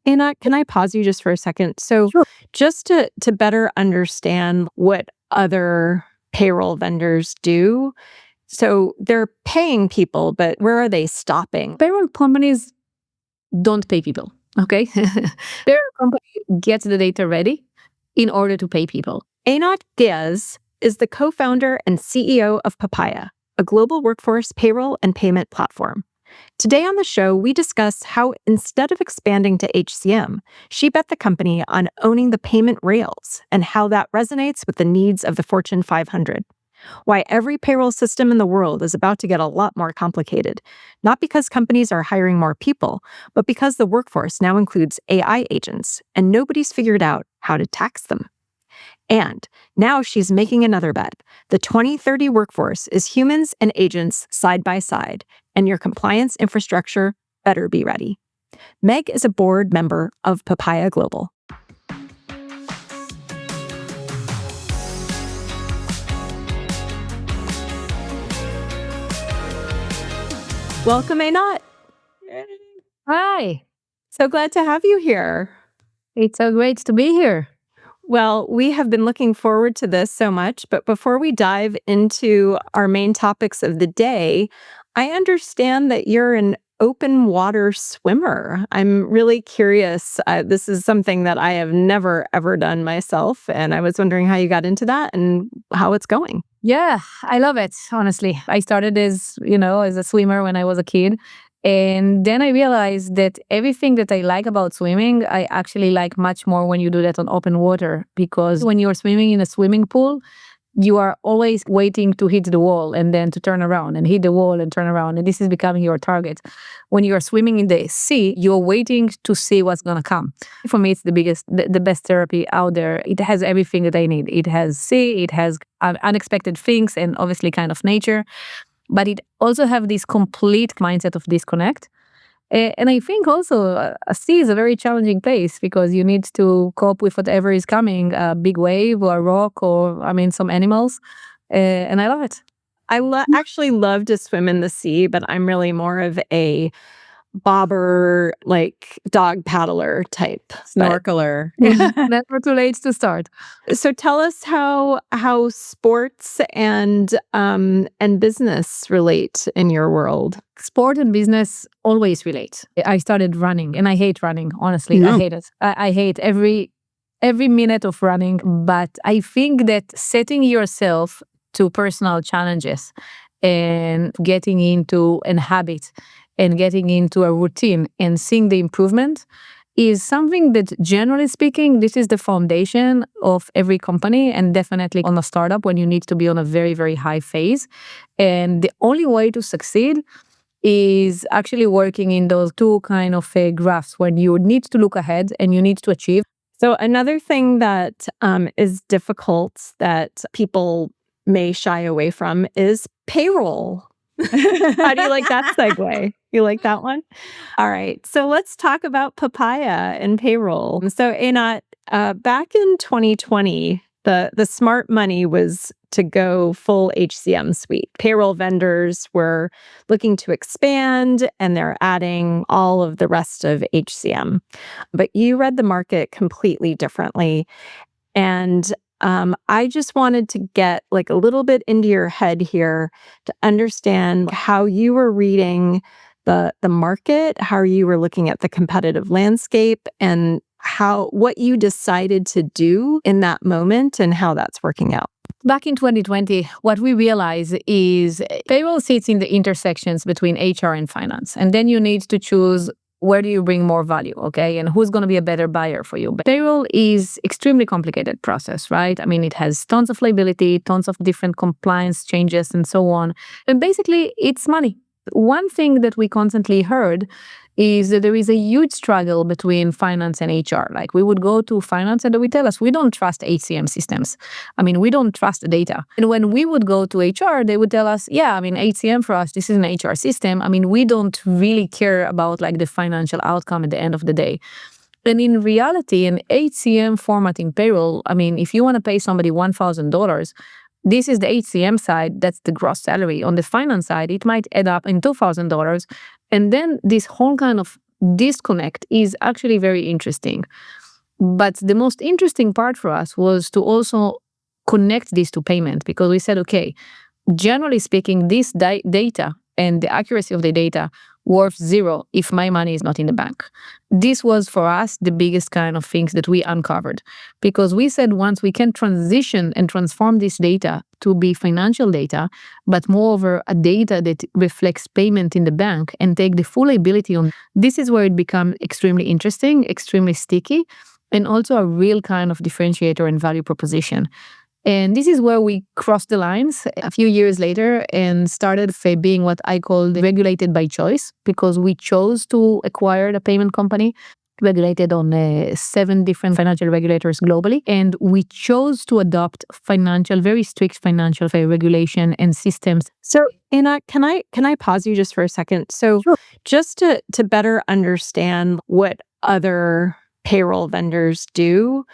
Eynat, can I pause you just for a second? So Sure. just to better understand what other payroll vendors do. So they're paying people, but where are they stopping? Payroll companies don't pay people, okay? Payroll company gets the data ready in order to pay people. Eynat Guez is the co-founder and CEO of Papaya, a global workforce payroll and payment platform. Today on the show, we discuss how instead of expanding to HCM, she bet the company on owning the payment rails and how that resonates with the needs of the Fortune 500. Why every payroll system in the world is about to get a lot more complicated, not because companies are hiring more people, but because the workforce now includes AI agents and nobody's figured out how to tax them. And now she's making another bet. The 2030 workforce is humans and agents side by side, and your compliance infrastructure better be ready. Meg is a board member of Papaya Global. Welcome, Eynat. Hi, So glad to have you here. it's so great to be here. Well, we have been looking forward to this so much, but before we dive into our main topics of the day, I understand that you're an open water swimmer. I'm really curious. This is something that I have never, ever done myself, and I was wondering how you got into that and how it's going. Yeah, I love it, honestly. I started as a swimmer when I was a kid. And then I realized that everything that I like about swimming, I actually like much more when you do that on open water. Because when you're swimming in a swimming pool, you are always waiting to hit the wall and then to turn around and hit the wall and turn around. And this is becoming your target. When you're swimming in the sea, you're waiting to see what's going to come. For me, it's the best therapy out there. It has everything that I need. It has sea, it has unexpected things, and obviously kind of nature. But it also have this complete mindset of disconnect. And I think also a sea is a very challenging place because you need to cope with whatever is coming, a big wave or a rock or, some animals. And I love it. I actually love to swim in the sea, but I'm really more of a bobber, like dog paddler type. Snorkeler. Never too late to start. So tell us how sports and business relate in your world. Sport and business always relate. I started running and I hate running, honestly. No. I hate it. I hate every minute of running. But I think that setting yourself to personal challenges and getting into a habit and getting into a routine and seeing the improvement is something that, generally speaking, this is the foundation of every company and definitely on a startup when you need to be on a very, very high phase. And the only way to succeed is actually working in those two kind of graphs when you need to look ahead and you need to achieve. So another thing that is difficult that people may shy away from is payroll. How do you like that segue? You like that one? All right. So let's talk about Papaya and payroll. So Eynat, back in 2020, the smart money was to go full HCM suite. Payroll vendors were looking to expand and they're adding all of the rest of HCM. But you read the market completely differently. And I just wanted to get like a little bit into your head here to understand how you were reading the market, how you were looking at the competitive landscape, and what you decided to do in that moment and how that's working out. Back in 2020, what we realized is payroll sits in the intersections between HR and finance. And then you need to choose where do you bring more value, okay? And who's going to be a better buyer for you? But payroll is extremely complicated process, right? It has tons of liability, tons of different compliance changes and so on. And basically, it's money. One thing that we constantly heard is that there is a huge struggle between finance and HR. Like we would go to finance and they would tell us, we don't trust HCM systems. We don't trust the data. And when we would go to HR, they would tell us, HCM for us, this is an HR system. We don't really care about like the financial outcome at the end of the day. And in reality, an HCM format in payroll, if you want to pay somebody $1,000, this is the HCM side, that's the gross salary. On the finance side, it might add up in $2,000. And then this whole kind of disconnect is actually very interesting. But the most interesting part for us was to also connect this to payment, because we said, okay, generally speaking, this data and the accuracy of the data worth zero if my money is not in the bank. This was for us the biggest kind of things that we uncovered, because we said once we can transition and transform this data to be financial data, but moreover a data that reflects payment in the bank and take the full ability on, this is where it becomes extremely interesting, extremely sticky, and also a real kind of differentiator and value proposition. And this is where we crossed the lines a few years later and started being what I call regulated by choice, because we chose to acquire the payment company, regulated on 7 different financial regulators globally. And we chose to adopt very strict financial regulation and systems. So, Eynat, can I pause you just for a second? So Sure. Just to better understand what other payroll vendors do.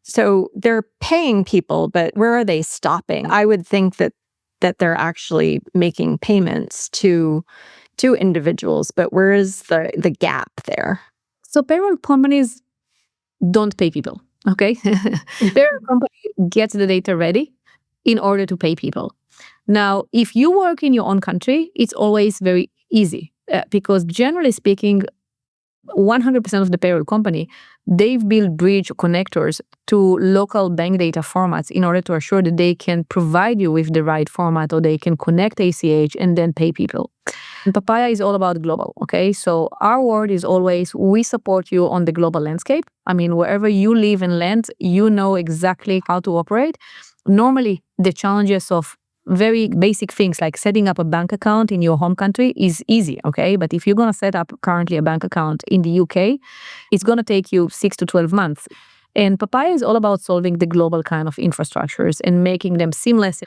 So they're paying people, but where are they stopping? I would think that they're actually making payments to individuals, but where is the gap there? So payroll companies don't pay people, okay? Payroll company gets the data ready in order to pay people. Now, if you work in your own country, it's always very easy because generally speaking, 100% of the payroll company, they've built bridge connectors to local bank data formats in order to assure that they can provide you with the right format, or they can connect ACH and then pay people. And Papaya is all about global, okay? So our word is always, we support you on the global landscape. I mean, wherever you live and land, you know exactly how to operate. Normally, the challenges of very basic things like setting up a bank account in your home country is easy, okay? But if you're going to set up currently a bank account in the UK, it's going to take you 6 to 12 months. And Papaya is all about solving the global kind of infrastructures and making them seamless.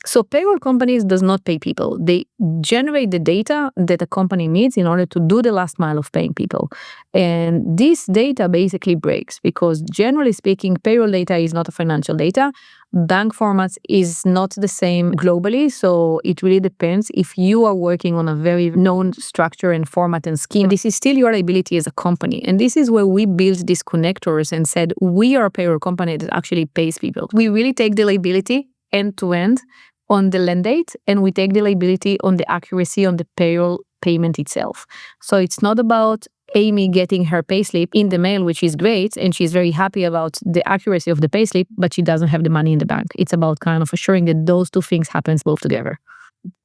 So payroll companies does not pay people. They generate the data that a company needs in order to do the last mile of paying people. And this data basically breaks because generally speaking, payroll data is not a financial data. Bank formats is not the same globally. So it really depends if you are working on a very known structure and format and scheme. This is still your liability as a company. And this is where we built these connectors and said, we are a payroll company that actually pays people. We really take the liability end to end on the land date, and we take the liability on the accuracy on the payroll payment itself. So it's not about Amy getting her payslip in the mail, which is great, and she's very happy about the accuracy of the payslip, but she doesn't have the money in the bank. It's about kind of assuring that those two things happens both together.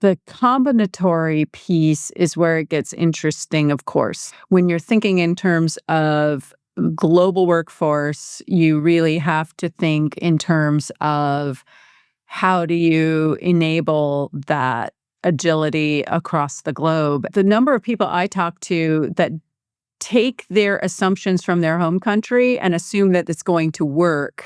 The combinatory piece is where it gets interesting, of course. When you're thinking in terms of global workforce, you really have to think in terms of how do you enable that agility across the globe. The number of people I talk to that take their assumptions from their home country and assume that it's going to work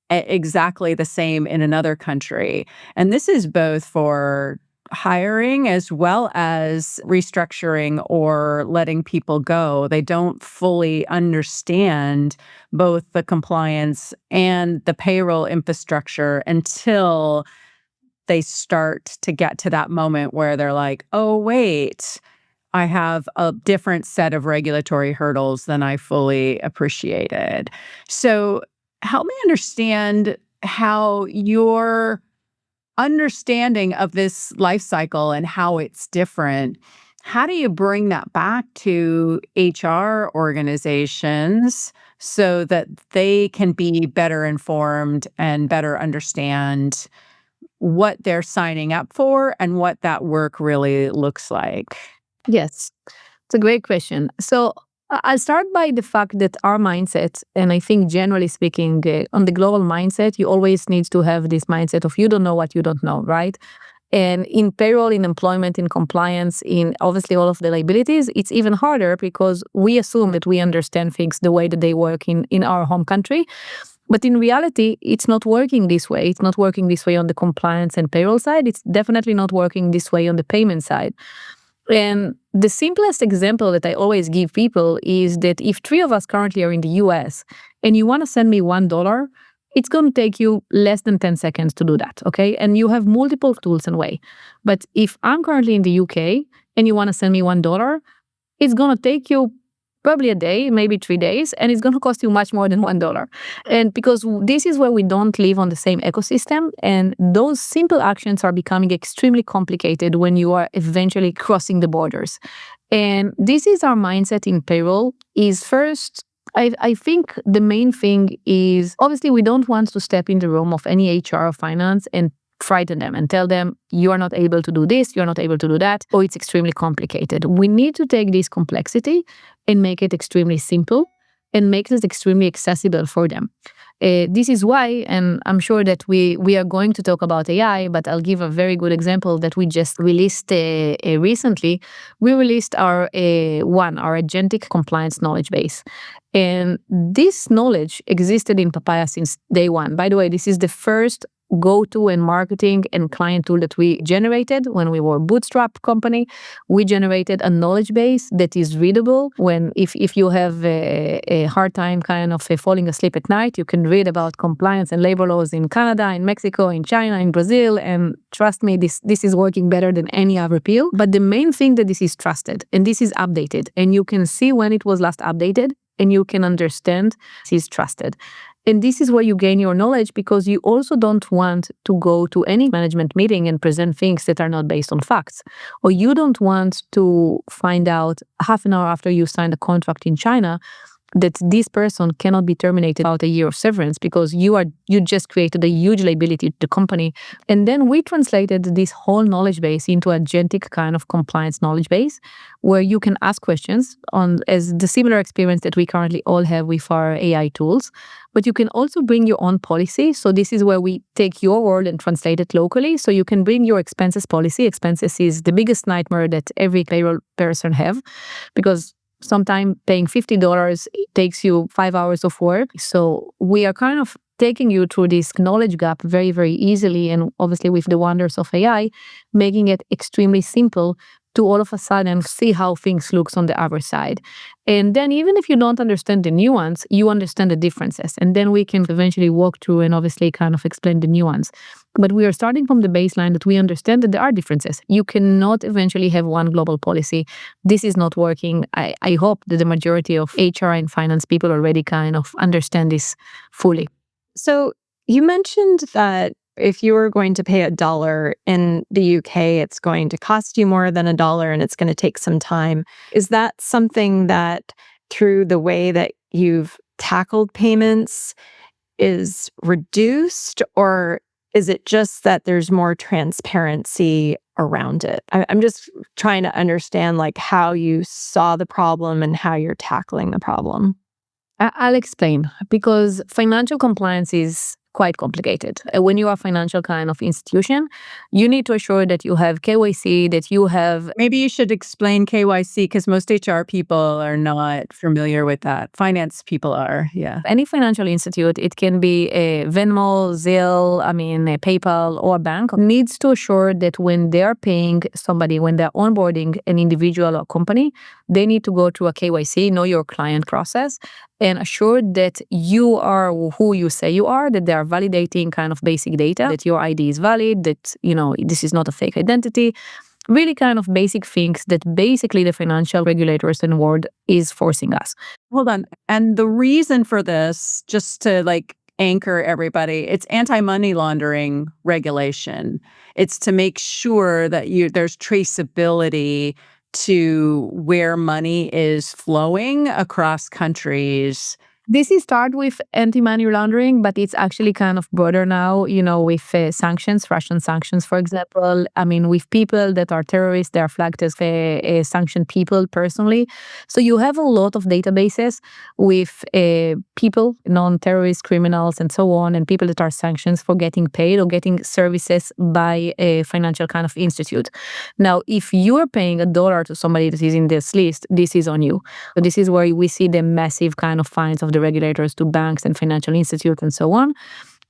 exactly the same in another country. And this is both for hiring as well as restructuring or letting people go. They don't fully understand both the compliance and the payroll infrastructure until they start to get to that moment where they're like, oh, wait, I have a different set of regulatory hurdles than I fully appreciated. So help me understand how your understanding of this life cycle and how it's different. How do you bring that back to HR organizations so that they can be better informed and better understand what they're signing up for and what that work really looks like? Yes, it's a great question. So I'll start by the fact that our mindset, and I think generally speaking, on the global mindset, you always need to have this mindset of you don't know what you don't know, right? And in payroll, in employment, in compliance, in obviously all of the liabilities, it's even harder because we assume that we understand things the way that they work in our home country. But in reality, it's not working this way. It's not working this way on the compliance and payroll side. It's definitely not working this way on the payment side. And the simplest example that I always give people is that if 3 of us currently are in the US and you want to send me $1, it's going to take you less than 10 seconds to do that, okay? And you have multiple tools and way. But if I'm currently in the UK and you want to send me $1, it's going to take you probably a day, maybe 3 days, and it's going to cost you much more than $1. And because this is where we don't live on the same ecosystem, and those simple actions are becoming extremely complicated when you are eventually crossing the borders. And this is our mindset in payroll, is first, I think the main thing is, obviously, we don't want to step in the room of any HR or finance and frighten them and tell them, you are not able to do this, you're not able to do that, or it's extremely complicated. We need to take this complexity and make it extremely simple and make it extremely accessible for them. This is why, and I'm sure that we are going to talk about AI, but I'll give a very good example that we just released recently. We released our Agentic compliance knowledge base. And this knowledge existed in Papaya since day one. By the way, this is the first go-to and marketing and client tool that we generated when we were a bootstrap company. We generated a knowledge base that is readable. If you have a hard time kind of falling asleep at night, you can read about compliance and labor laws in Canada, in Mexico, in China, in Brazil, and trust me, this is working better than any other appeal. But the main thing that this is trusted and this is updated, and you can see when it was last updated, and you can understand this is trusted. And this is where you gain your knowledge, because you also don't want to go to any management meeting and present things that are not based on facts. Or you don't want to find out half an hour after you signed a contract in China that this person cannot be terminated without a year of severance, because you just created a huge liability to the company. And then we translated this whole knowledge base into a Agentic kind of compliance knowledge base, where you can ask questions on as the similar experience that we currently all have with our AI tools. But you can also bring your own policy. So this is where we take your word and translate it locally. So you can bring your expenses policy. Expenses is the biggest nightmare that every payroll person have, because sometimes paying $50 takes you 5 hours of work. So we are kind of taking you through this knowledge gap very, very easily. And obviously with the wonders of AI, making it extremely simple to all of a sudden see how things looks on the other side. And then even if you don't understand the nuance, you understand the differences. And then we can eventually walk through and obviously kind of explain the nuance. But we are starting from the baseline that we understand that there are differences. You cannot eventually have one global policy. This is not working. I hope that the majority of HR and finance people already kind of understand this fully. So you mentioned that if you were going to pay $1 in the UK, it's going to cost you more than $1 and it's going to take some time. Is that something that through the way that you've tackled payments is reduced, or is it just that there's more transparency around it? I'm just trying to understand like how you saw the problem and how you're tackling the problem. I'll explain, because financial compliance is quite complicated. When you are a financial kind of institution, you need to assure that you have KYC, that you have... Maybe you should explain KYC, because most HR people are not familiar with that. Finance people are, yeah. Any financial institute, it can be a Venmo, Zelle, a PayPal, or a bank, needs to assure that when they are paying somebody, when they're onboarding an individual or company, they need to go through a KYC, know your client process, and assure that you are who you say you are, that they are validating kind of basic data, that your ID is valid, that, this is not a fake identity. Really kind of basic things that basically the financial regulators and world is forcing us. Hold on. And the reason for this, just to anchor everybody, it's anti-money laundering regulation. It's to make sure that there's traceability to where money is flowing across countries. This is start with anti-money laundering, but it's actually kind of broader now, with sanctions, Russian sanctions, for example. With people that are terrorists, they are flagged as sanctioned people personally. So you have a lot of databases with people, non-terrorist criminals and so on, and people that are sanctioned for getting paid or getting services by a financial kind of institute. Now, if you are paying $1 to somebody that is in this list, this is on you. So this is where we see the massive kind of fines of the regulators to banks and financial institutes and so on,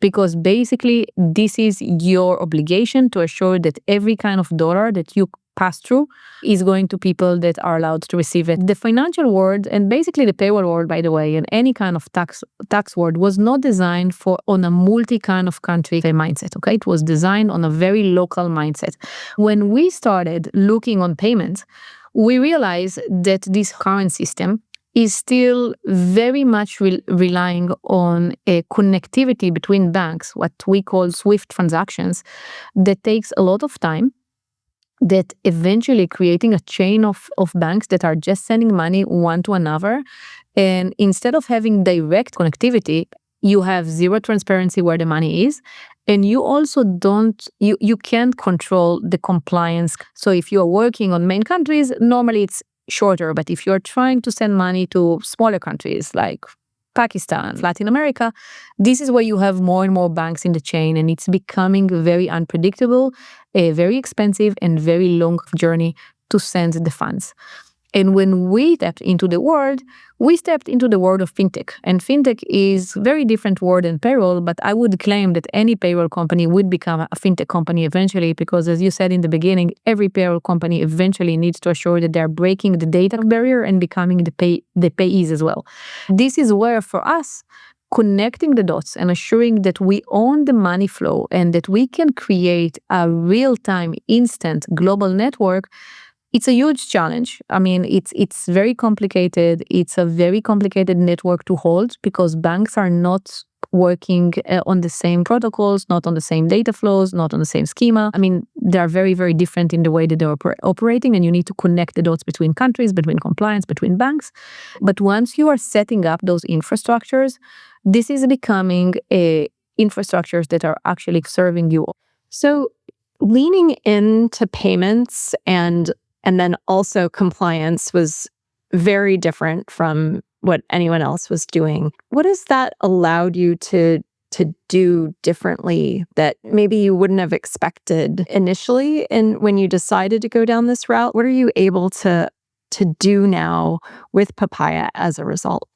because basically this is your obligation to assure that every kind of dollar that you pass through is going to people that are allowed to receive it. The financial world, and basically the payroll world, by the way, and any kind of tax world was not designed on a multi kind of country mindset, okay? It was designed on a very local mindset. When we started looking on payments, we realized that this current system is still very much relying on a connectivity between banks, what we call SWIFT transactions, that takes a lot of time, that eventually creating a chain of banks that are just sending money one to another. And instead of having direct connectivity, you have zero transparency where the money is. And you also you can't control the compliance. So if you are working on main countries, normally it's shorter. But if you're trying to send money to smaller countries like Pakistan, Latin America, this is where you have more and more banks in the chain, and it's becoming very unpredictable, a very expensive and very long journey to send the funds. And when we stepped into the world of fintech. And fintech is a very different word than payroll, but I would claim that any payroll company would become a fintech company eventually, because as you said in the beginning, every payroll company eventually needs to assure that they're breaking the data barrier and becoming the payees as well. This is where, for us, connecting the dots and assuring that we own the money flow and that we can create a real-time, instant global network, it's a huge challenge. I mean, it's very complicated. It's a very complicated network to hold because banks are not working on the same protocols, not on the same data flows, not on the same schema. I mean, they are very, very different in the way that they're operating, and you need to connect the dots between countries, between compliance, between banks. But once you are setting up those infrastructures, this is becoming infrastructures that are actually serving you. So leaning into payments and then also compliance was very different from what anyone else was doing. What has that allowed you to do differently that maybe you wouldn't have expected initially? And when you decided to go down this route, what are you able to do now with Papaya as a result?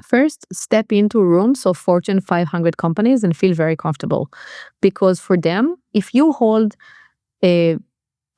First, step into rooms of Fortune 500 companies and feel very comfortable. Because for them, if you hold a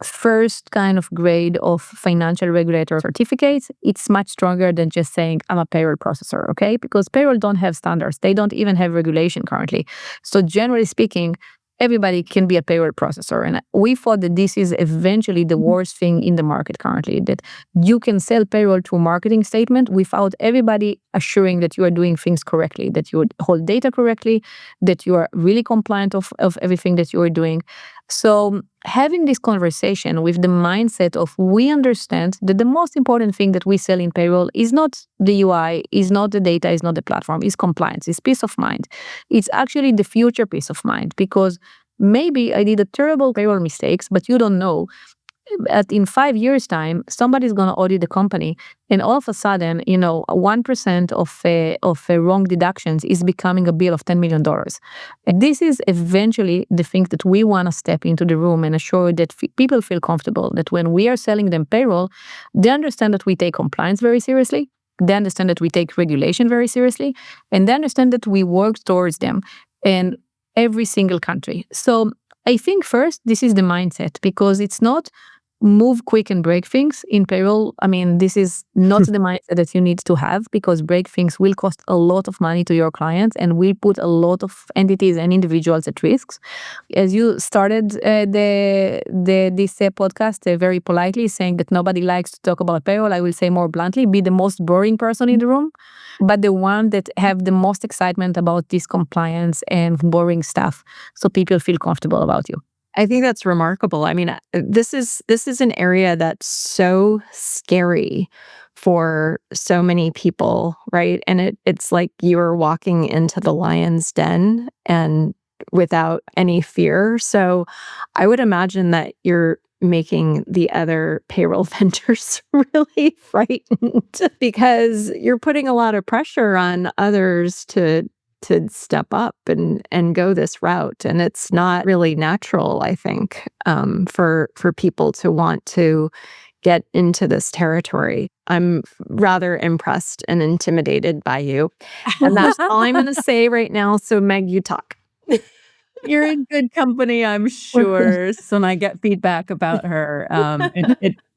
first kind of grade of financial regulator certificates, it's much stronger than just saying I'm a payroll processor, okay? Because payroll don't have standards. They don't even have regulation currently. So generally speaking, everybody can be a payroll processor. And we thought that this is eventually the worst thing in the market currently, that you can sell payroll to a marketing statement without everybody assuring that you are doing things correctly, that you hold data correctly, that you are really compliant of everything that you are doing. So having this conversation with the mindset of we understand that the most important thing that we sell in payroll is not the UI, is not the data, is not the platform, is compliance, is peace of mind. It's actually the future peace of mind, because maybe I did a terrible payroll mistakes, but you don't know. In 5 years' time, somebody's going to audit the company, and all of a sudden, 1% of wrong deductions is becoming a bill of $10 million. And this is eventually the thing that we want to step into the room and assure that people feel comfortable, that when we are selling them payroll, they understand that we take compliance very seriously, they understand that we take regulation very seriously, and they understand that we work towards them in every single country. So I think first, this is the mindset, because it's not move quick and break things in payroll. I mean, this is not the mindset that you need to have, because break things will cost a lot of money to your clients and will put a lot of entities and individuals at risks. As you started this podcast very politely saying that nobody likes to talk about payroll, I will say more bluntly, be the most boring person in the room, but the one that have the most excitement about this compliance and boring stuff, so people feel comfortable about you. I think that's remarkable. I mean, this is an area that's so scary for so many people, right? And it's like you're walking into the lion's den and without any fear. So I would imagine that you're making the other payroll vendors really frightened, because you're putting a lot of pressure on others to step up and go this route. And it's not really natural, I think, for people to want to get into this territory. I'm rather impressed and intimidated by you. And that's all I'm going to say right now. So Meg, you talk. You're in good company, I'm sure. So when I get feedback about her,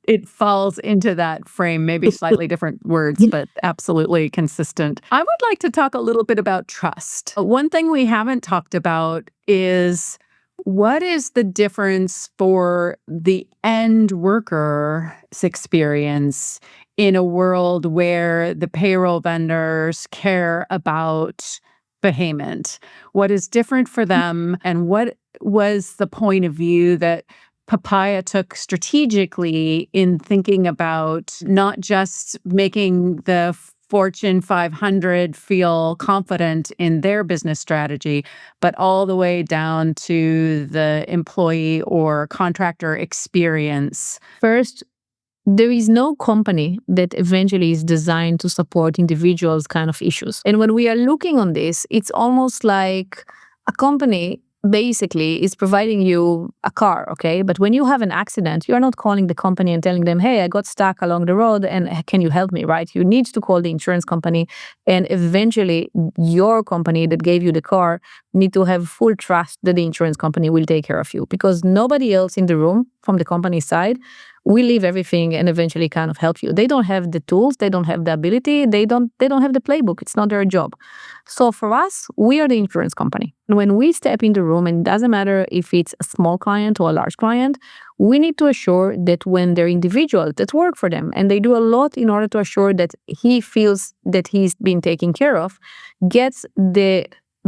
it falls into that frame, maybe slightly different words, but absolutely consistent. I would like to talk a little bit about trust. One thing we haven't talked about is What is the difference for the end worker's experience in a world where the payroll vendors care about payment? What is different for them, and what was the point of view that Papaya took strategically in thinking about not just making the Fortune 500 feel confident in their business strategy, but all the way down to the employee or contractor experience? First, there is no company that eventually is designed to support individuals' kind of issues. And when we are looking on this, it's almost like a company basically is providing you a car, okay? But when you have an accident, you're not calling the company and telling them, hey, I got stuck along the road and can you help me, right? You need to call the insurance company, and eventually your company that gave you the car need to have full trust that the insurance company will take care of you, because nobody else in the room from the company side will leave everything and eventually kind of help you. They don't have the tools, they don't have the ability, they don't have the playbook. It's not their job. So for us, we are the insurance company. And when we step in the room, and it doesn't matter if it's a small client or a large client, we need to assure that when they're individuals that work for them, and they do a lot in order to assure that he feels that he's been taken care of, gets the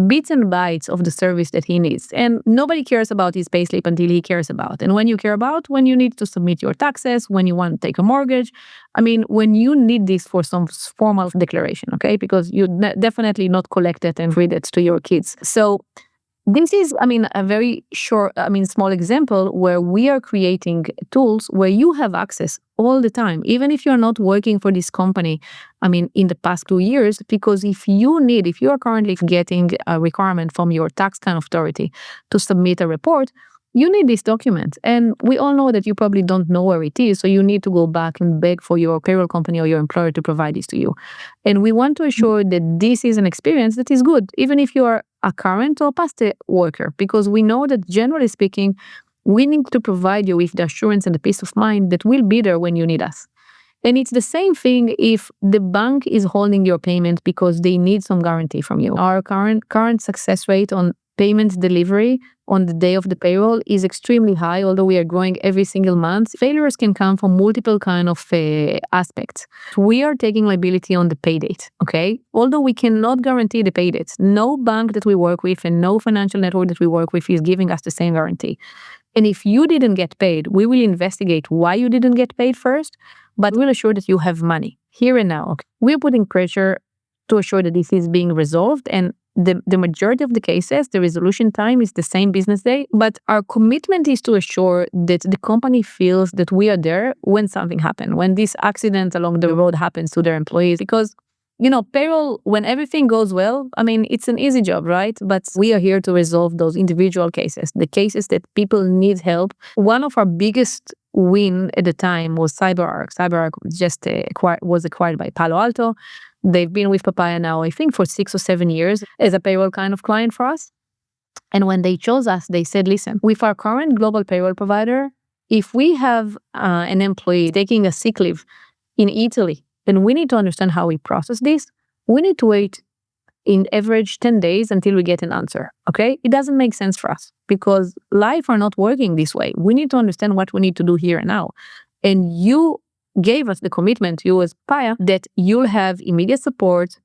bits and bytes of the service that he needs. And nobody cares about his payslip until he cares about. And when you care about, when you need to submit your taxes, when you want to take a mortgage, I mean, when you need this for some formal declaration, okay? Because you definitely not collect it and read it to your kids. So this is, a very short, small example where we are creating tools where you have access all the time, even if you're not working for this company, in the past 2 years, because if you are currently getting a requirement from your tax kind of authority to submit a report, you need this document. And we all know that you probably don't know where it is, so you need to go back and beg for your payroll company or your employer to provide this to you. And we want to assure that this is an experience that is good, even if you are a current or past worker, because we know that generally speaking, we need to provide you with the assurance and the peace of mind that we'll be there when you need us. And it's the same thing if the bank is holding your payment because they need some guarantee from you. Our current success rate on payment delivery on the day of the payroll is extremely high, although we are growing every single month. Failures can come from multiple kind of aspects. We are taking liability on the pay date, okay? Although we cannot guarantee the pay dates. No bank that we work with and no financial network that we work with is giving us the same guarantee. And if you didn't get paid, we will investigate why you didn't get paid first, but we'll assure that you have money here and now. Okay? We're putting pressure to assure that this is being resolved, and the majority of the cases, the resolution time is the same business day, but our commitment is to assure that the company feels that we are there when something happens, when this accident along the road happens to their employees. Because, payroll, when everything goes well, it's an easy job, right? But we are here to resolve those individual cases, the cases that people need help. One of our biggest win at the time was CyberArk. CyberArk was acquired by Palo Alto. They've been with Papaya now, I think, for 6 or 7 years as a payroll kind of client for us. And when they chose us, they said, listen, with our current global payroll provider, if we have an employee taking a sick leave in Italy, then we need to understand how we process this. We need to wait in average 10 days until we get an answer, okay? It doesn't make sense for us because life are not working this way. We need to understand what we need to do here and now. And you gave us the commitment, you as Papaya, that you'll have immediate support,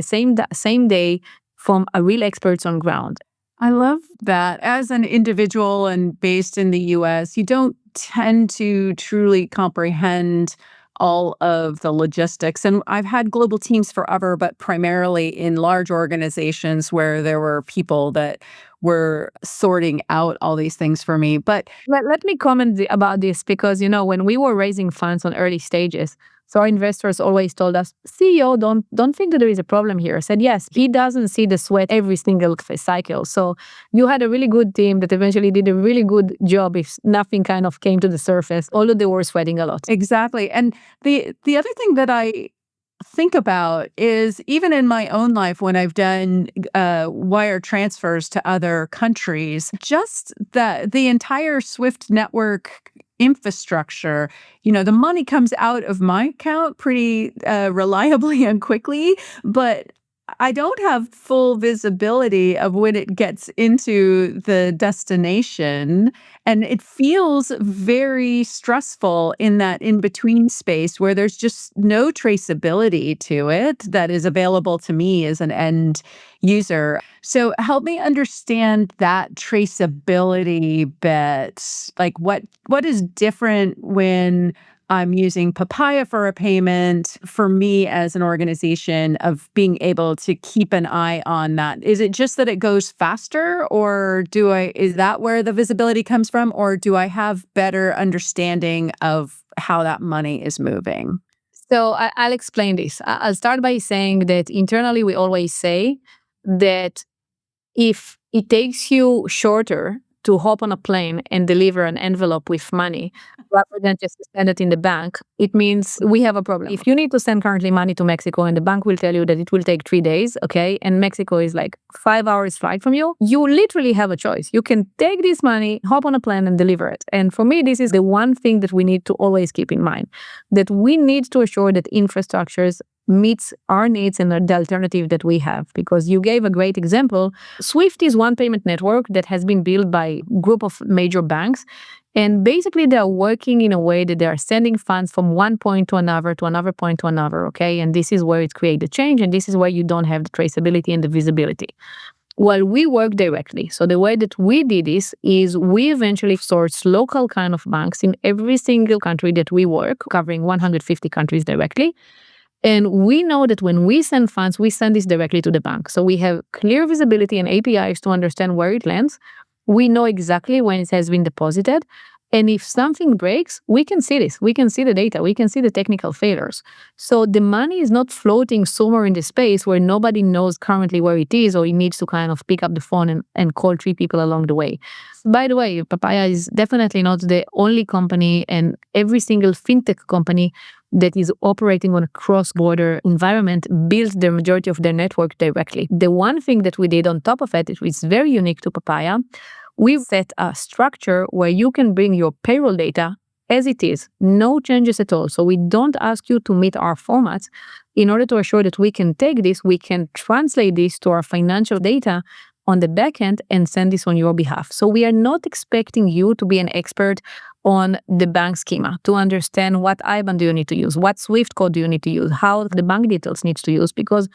same day from a real experts on ground. I love that. As an individual and based in the US, you don't tend to truly comprehend all of the logistics. And I've had global teams forever, but primarily in large organizations where there were people that were sorting out all these things for me. But let me comment about this because, when we were raising funds on early stages, so our investors always told us, CEO, don't think that there is a problem here. I said, yes, he doesn't see the sweat every single cycle. So you had a really good team that eventually did a really good job if nothing kind of came to the surface, although they were sweating a lot. Exactly. And the other thing that I think about is even in my own life when I've done wire transfers to other countries, just the entire SWIFT network infrastructure, the money comes out of my account pretty reliably and quickly, but I don't have full visibility of when it gets into the destination. And it feels very stressful in that in-between space where there's just no traceability to it that is available to me as an end user. So help me understand that traceability bit. Like what is different when I'm using Papaya for a payment for me as an organization of being able to keep an eye on that? Is it just that it goes faster, or is that where the visibility comes from, or do I have better understanding of how that money is moving? So I'll explain this. I'll start by saying that internally we always say that if it takes you shorter to hop on a plane and deliver an envelope with money rather than just send it in the bank, it means we have a problem. If you need to send currently money to Mexico and the bank will tell you that it will take 3 days, okay, and Mexico is like 5 hours flight from you, you literally have a choice. You can take this money, hop on a plane and deliver it. And for me, this is the one thing that we need to always keep in mind, that we need to assure that infrastructures meets our needs and the alternative that we have. Because you gave a great example. SWIFT is one payment network that has been built by a group of major banks. And basically, they are working in a way that they are sending funds from one point to another point to another, okay? And this is where it creates the change, and this is where you don't have the traceability and the visibility. While we work directly. So the way that we did this is we eventually source local kind of banks in every single country that we work, covering 150 countries directly. And we know that when we send funds, we send this directly to the bank. So we have clear visibility and APIs to understand where it lands. We know exactly when it has been deposited. And if something breaks, we can see this. We can see the data. We can see the technical failures. So the money is not floating somewhere in the space where nobody knows currently where it is, or it needs to kind of pick up the phone and call 3 people along the way. By the way, Papaya is definitely not the only company, and every single fintech company that is operating on a cross-border environment builds the majority of their network directly. The one thing that we did on top of it, which is very unique to Papaya, we've set a structure where you can bring your payroll data as it is, no changes at all. So we don't ask you to meet our formats. In order to assure that we can take this, we can translate this to our financial data on the back end and send this on your behalf. So we are not expecting you to be an expert on the bank schema, to understand what IBAN do you need to use, what SWIFT code do you need to use, how the bank details needs to use, because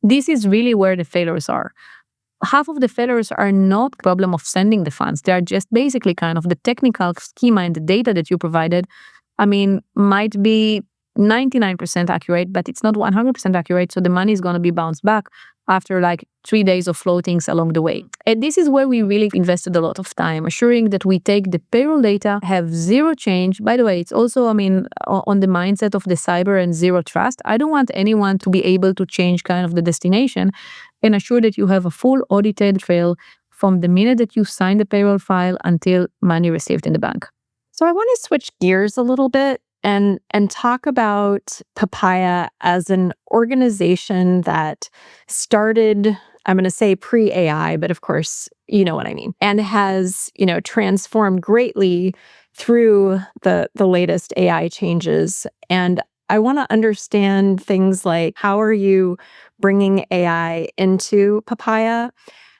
this is really where the failures are. Half of the failures are not the problem of sending the funds. They are just basically kind of the technical schema and the data that you provided, might be 99% accurate, but it's not 100% accurate. So the money is going to be bounced back after like 3 days of floatings along the way. And this is where we really invested a lot of time, assuring that we take the payroll data, have zero change. By the way, it's also, on the mindset of the cyber and zero trust. I don't want anyone to be able to change kind of the destination, and assure that you have a full audited trail from the minute that you sign the payroll file until money received in the bank. So I want to switch gears a little bit and talk about Papaya as an organization that started, I'm going to say pre-AI, but of course, you know what I mean, and has, transformed greatly through the latest AI changes. And I want to understand things like, how are you bringing AI into Papaya?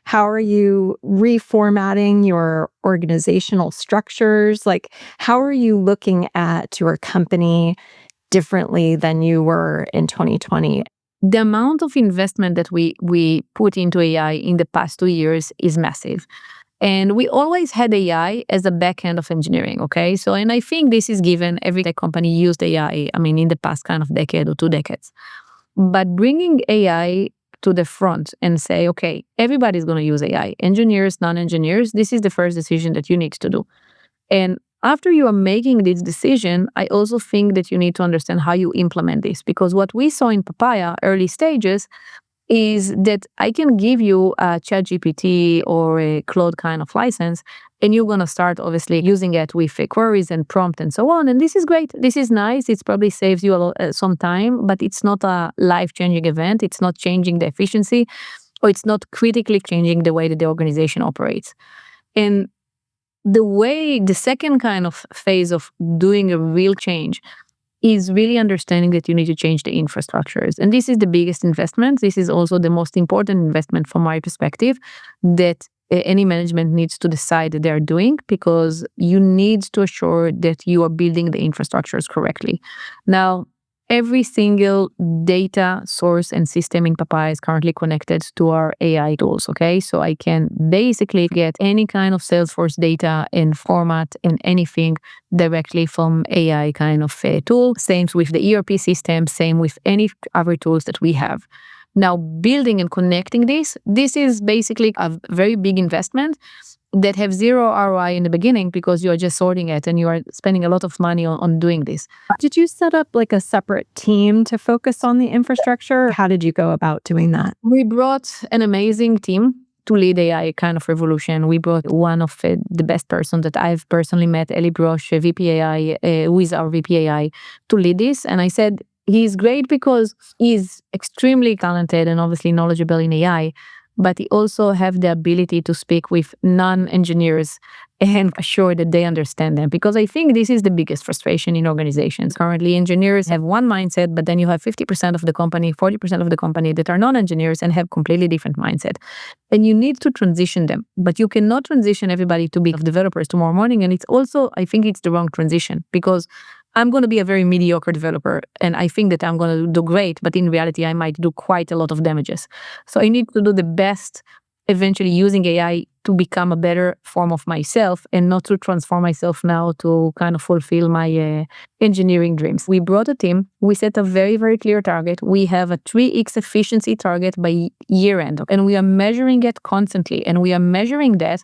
How are you reformatting your organizational structures? Like, how are you looking at your company differently than you were in 2020? The amount of investment that we put into AI in the past 2 years is massive. And we always had AI as a back end of engineering, okay? So, and I think this is given every tech company used AI, in the past kind of decade or 2 decades. But bringing AI to the front and say, okay, everybody's going to use AI, engineers, non-engineers, this is the first decision that you need to do. And after you are making this decision, I also think that you need to understand how you implement this, because what we saw in Papaya early stages is that I can give you a ChatGPT or a Claude kind of license, and you're going to start obviously using it with queries and prompt and so on. And this is great. This is nice. It probably saves you some time, but it's not a life-changing event. It's not changing the efficiency, or it's not critically changing the way that the organization operates. And the second kind of phase of doing a real change is really understanding that you need to change the infrastructures. And this is the biggest investment. This is also the most important investment from my perspective that any management needs to decide that they're doing, because you need to assure that you are building the infrastructures correctly. Now, every single data source and system in Papaya is currently connected to our AI tools, okay? So I can basically get any kind of Salesforce data and format and anything directly from AI kind of tool. Same with the ERP system, same with any other tools that we have. Now, building and connecting this is basically a very big investment that have zero ROI in the beginning, because you are just sorting it and you are spending a lot of money on doing this. Did you set up like a separate team to focus on the infrastructure? How did you go about doing that? We brought an amazing team to lead AI kind of revolution. We brought one of the best person that I've personally met, Eli Brosh, VP AI, who is our VP AI, to lead this. And I said, he's great because he's extremely talented and obviously knowledgeable in AI, but he also have the ability to speak with non-engineers and assure that they understand them. Because I think this is the biggest frustration in organizations. Currently, engineers have one mindset, but then you have 50% of the company, 40% of the company that are non-engineers and have completely different mindset. And you need to transition them, but you cannot transition everybody to be developers tomorrow morning. And it's also, I think it's the wrong transition, because I'm going to be a very mediocre developer and I think that I'm going to do great, but in reality, I might do quite a lot of damages. So I need to do the best, eventually using AI to become a better form of myself and not to transform myself now to kind of fulfill my engineering dreams. We brought a team. We set a very, very clear target. We have a 3x efficiency target by year end, and we are measuring it constantly. And we are measuring that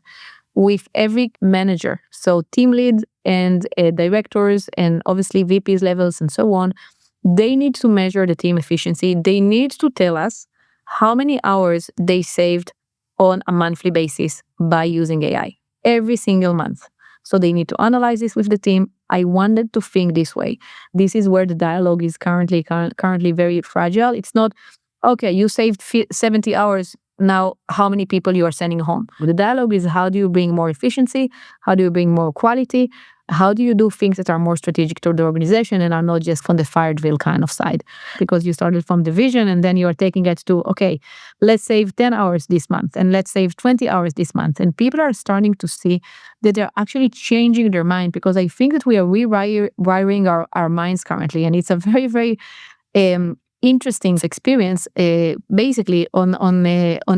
with every manager. So team lead and directors and obviously VPs levels and so on, they need to measure the team efficiency. They need to tell us how many hours they saved on a monthly basis by using AI every single month. So they need to analyze this with the team. I wanted to think this way. This is where the dialogue is currently very fragile. It's not, okay, you saved 70 hours. Now, how many people you are sending home? The dialogue is, how do you bring more efficiency? How do you bring more quality? How do you do things that are more strategic to the organization and are not just from the Firedville kind of side? Because you started from the vision and then you are taking it to, okay, let's save 10 hours this month and let's save 20 hours this month. And people are starting to see that they're actually changing their mind, because I think that we are rewiring our minds currently. And it's a very, very interesting experience, basically on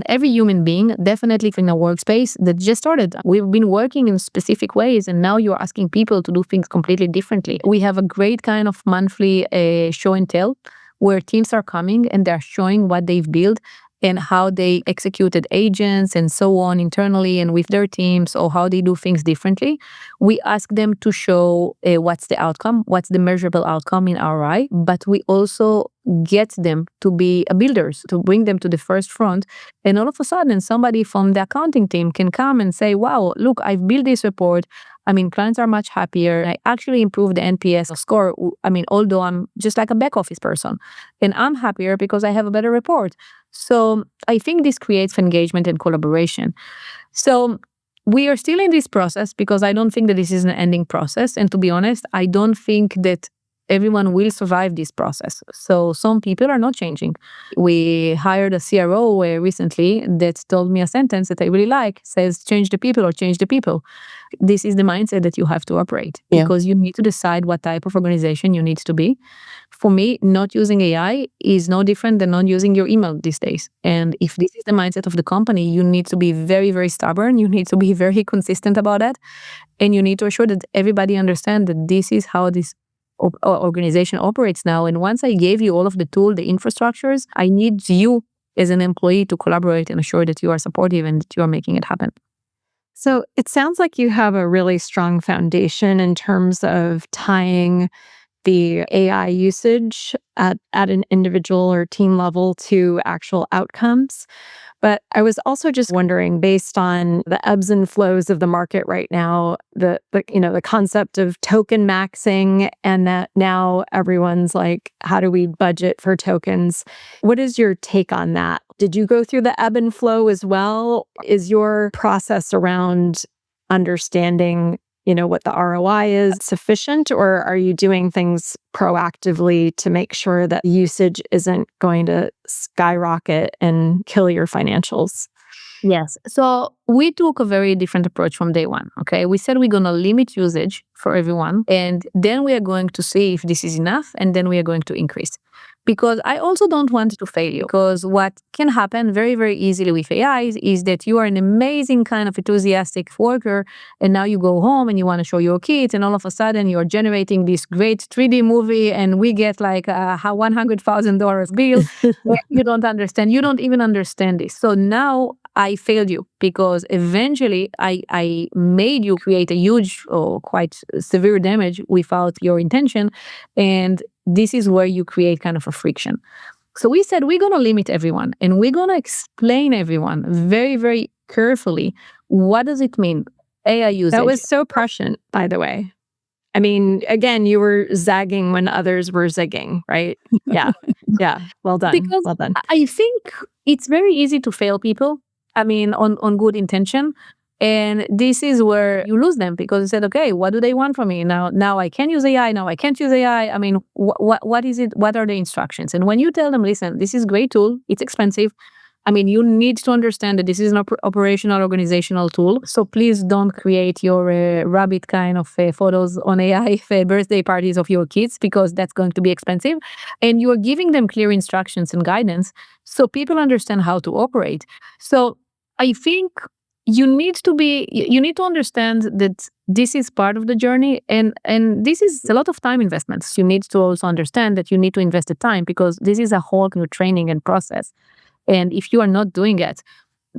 every human being, definitely in a workspace that just started. We've been working in specific ways, and now you're asking people to do things completely differently. We have a great kind of monthly show and tell where teams are coming and they're showing what they've built and how they executed agents and so on internally and with their teams, or how they do things differently. We ask them to show what's the outcome, what's the measurable outcome in ROI, but we also get them to be builders, to bring them to the first front. And all of a sudden, somebody from the accounting team can come and say, wow, look, I've built this report. I mean, clients are much happier. I actually improved the NPS score. I mean, although I'm just like a back office person, and I'm happier because I have a better report. So I think this creates engagement and collaboration. So we are still in this process, because I don't think that this is an ending process. And to be honest, I don't think that everyone will survive this process. So some people are not changing. We hired a CRO recently that told me a sentence that I really like, says, change the people or change the people. This is the mindset that you have to operate, because you need to decide what type of organization you need to be. For me, not using AI is no different than not using your email these days. And if this is the mindset of the company, you need to be very, very stubborn. You need to be very consistent about that. And you need to assure that everybody understands that this is how this organization operates now. And once I gave you all of the tool, the infrastructures, I need you as an employee to collaborate and assure that you are supportive and that you are making it happen. So it sounds like you have a really strong foundation in terms of tying the AI usage at an individual or team level to actual outcomes. But I was also just wondering, based on the ebbs and flows of the market right now, the concept of token maxing, and that now everyone's like, how do we budget for tokens? What is your take on that? Did you go through the ebb and flow as well? Is your process around understanding what the ROI is sufficient, or are you doing things proactively to make sure that usage isn't going to skyrocket and kill your financials? Yes. So we took a very different approach from day one. Okay. We said we're going to limit usage for everyone. And then we are going to see if this is enough. And then we are going to increase. Because I also don't want to fail you. Because what can happen very, very easily with AI is that you are an amazing kind of enthusiastic worker. And now you go home and you want to show your kids. And all of a sudden you're generating this great 3D movie. And we get like a $100,000 bill. You don't understand. You don't even understand this. So now I failed you because eventually I made you create a huge or quite severe damage without your intention. And this is where you create kind of a friction. So we said we're going to limit everyone and we're going to explain everyone very, very carefully. What does it mean? AI usage. That was so prescient, by the way. I mean, again, you were zagging when others were zigging, right? Yeah. Yeah. Well done. Because well done. I think it's very easy to fail people. I mean, on good intention. And this is where you lose them because you said, okay, what do they want from me? Now I can use AI. Now I can't use AI. I mean, what is it? What are the instructions? And when you tell them, listen, this is a great tool. It's expensive. I mean, you need to understand that this is an operational organizational tool. So please don't create your rabbit kind of photos on AI birthday parties of your kids because that's going to be expensive. And you're giving them clear instructions and guidance so people understand how to operate. So I think you need to understand that this is part of the journey and this is a lot of time investments. You need to also understand that you need to invest the time because this is a whole new training and process. And if you are not doing it,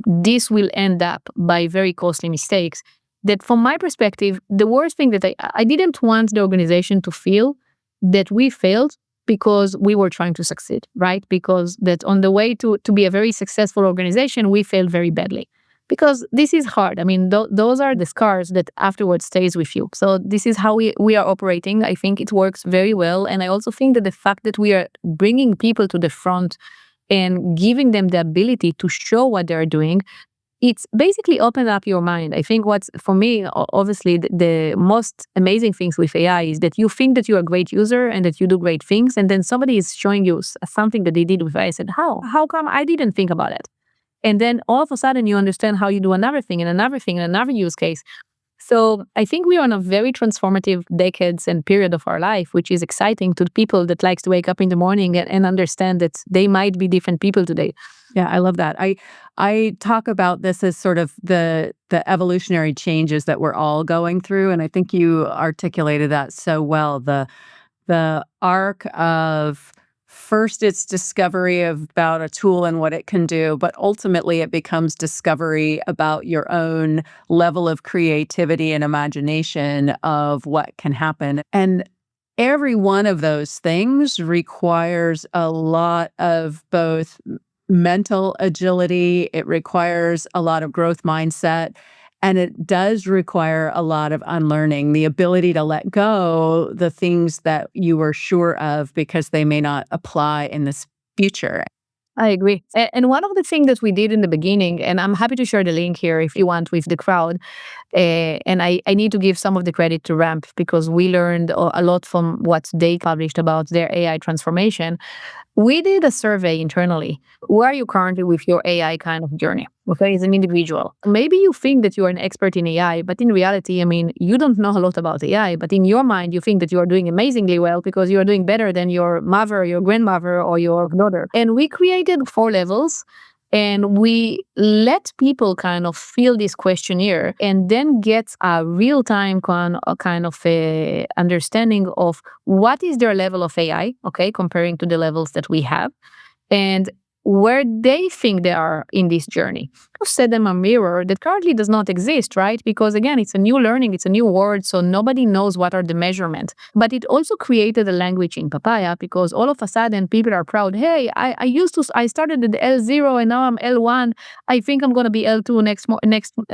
this will end up by very costly mistakes that from my perspective, the worst thing that I didn't want the organization to feel that we failed because we were trying to succeed, right? Because that on the way to be a very successful organization, we failed very badly. Because this is hard. I mean, those are the scars that afterwards stays with you. So this is how we are operating. I think it works very well. And I also think that the fact that we are bringing people to the front and giving them the ability to show what they're doing, it's basically opened up your mind. I think what's, for me, obviously, the most amazing things with AI is that you think that you're a great user and that you do great things. And then somebody is showing you something that they did with AI. I said, how come I didn't think about it? And then all of a sudden you understand how you do another thing and another thing and another use case. So I think we are on a very transformative decades and period of our life, which is exciting to people that likes to wake up in the morning and understand that they might be different people today. Yeah, I love that. I talk about this as sort of the evolutionary changes that we're all going through. And I think you articulated that so well. The arc of first, it's discovery about a tool and what it can do, but ultimately it becomes discovery about your own level of creativity and imagination of what can happen. And every one of those things requires a lot of both mental agility, it requires a lot of growth mindset, and it does require a lot of unlearning, the ability to let go the things that you were sure of because they may not apply in this future. I agree. And one of the things that we did in the beginning, and I'm happy to share the link here if you want with the crowd, and I need to give some of the credit to Ramp because we learned a lot from what they published about their AI transformation. We did a survey internally. Where are you currently with your AI kind of journey? Okay, as an individual. Maybe you think that you are an expert in AI, but in reality, I mean, you don't know a lot about AI, but in your mind, you think that you are doing amazingly well because you are doing better than your mother, your grandmother, or your daughter. And we created 4 levels. And we let people kind of fill this questionnaire and then get a real-time kind of a understanding of what is their level of AI, okay, comparing to the levels that we have, and where they think they are in this journey. To set them a mirror that currently does not exist, right? Because again, it's a new learning, it's a new word, so nobody knows what are the measurements. But it also created a language in Papaya because all of a sudden people are proud. Hey, I started at L0 and now I'm L1. I think I'm going to be L2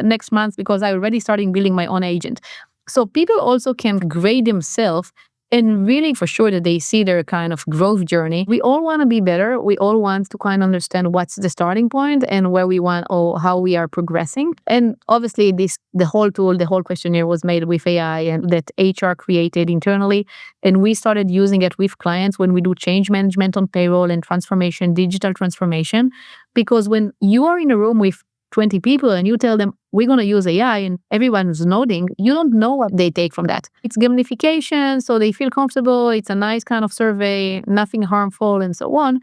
next month because I already started building my own agent. So people also can grade themselves and really for sure that they see their kind of growth journey. We all want to be better. We all want to kind of understand what's the starting point and where we want or how we are progressing. And obviously the whole tool, the whole questionnaire was made with AI and that HR created internally. And we started using it with clients when we do change management on payroll and transformation, digital transformation. Because when you are in a room with 20 people and you tell them, we're going to use AI and everyone's nodding, you don't know what they take from that. It's gamification, so they feel comfortable. It's a nice kind of survey, nothing harmful and so on.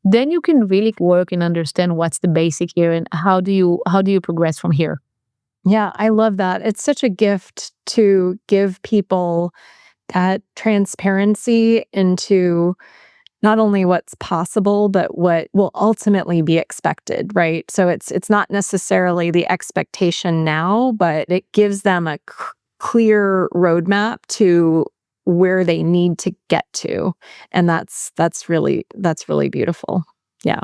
Then you can really work and understand what's the basic here and how do you progress from here. Yeah, I love that. It's such a gift to give people that transparency into not only what's possible, but what will ultimately be expected, right? So it's not necessarily the expectation now, but it gives them a clear roadmap to where they need to get to, and that's really beautiful. Yeah,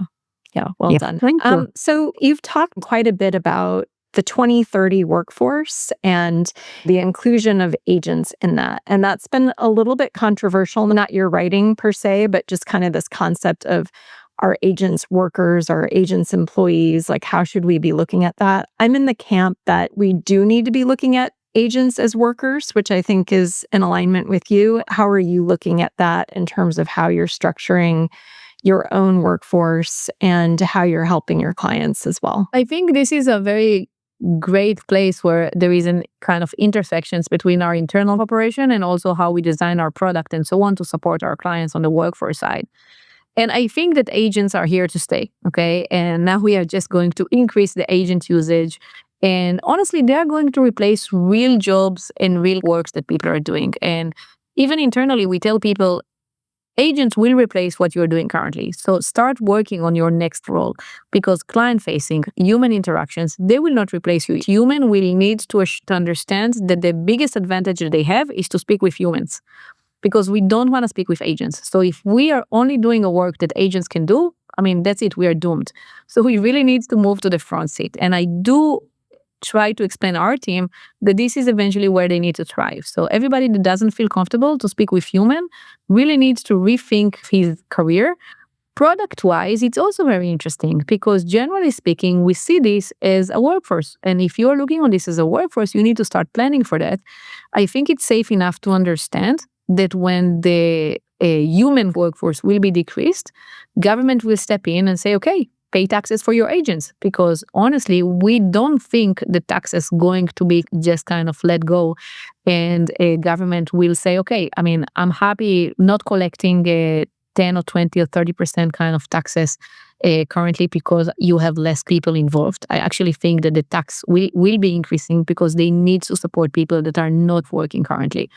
well done. Thank you. So you've talked quite a bit about the 2030 workforce and the inclusion of agents in that. And that's been a little bit controversial, not your writing per se, but just kind of this concept of our agents workers, our agents employees, like how should we be looking at that? I'm in the camp that we do need to be looking at agents as workers, which I think is in alignment with you. How are you looking at that in terms of how you're structuring your own workforce and how you're helping your clients as well? I think this is a very great place where there is a kind of intersections between our internal operation and also how we design our product and so on to support our clients on the workforce side. And I think that agents are here to stay, okay? And now we are just going to increase the agent usage. And honestly, they're going to replace real jobs and real works that people are doing. And even internally, we tell people, agents will replace what you're doing currently. So start working on your next role because client-facing, human interactions, they will not replace you. Human will need to understand that the biggest advantage that they have is to speak with humans because we don't want to speak with agents. So if we are only doing a work that agents can do, I mean, that's it, we are doomed. So we really need to move to the front seat. And I do try to explain our team that this is eventually where they need to thrive. So everybody that doesn't feel comfortable to speak with human really needs to rethink his career. Product-wise, it's also very interesting because generally speaking, we see this as a workforce. And if you're looking on this as a workforce, you need to start planning for that. I think it's safe enough to understand that when the human workforce will be decreased, government will step in and say, okay, pay taxes for your agents, because honestly, we don't think the taxes going to be just kind of let go and a government will say, okay, I mean, I'm happy not collecting 10 or 20 or 30% kind of taxes currently because you have less people involved. I actually think that the tax will be increasing because they need to support people that are not working currently.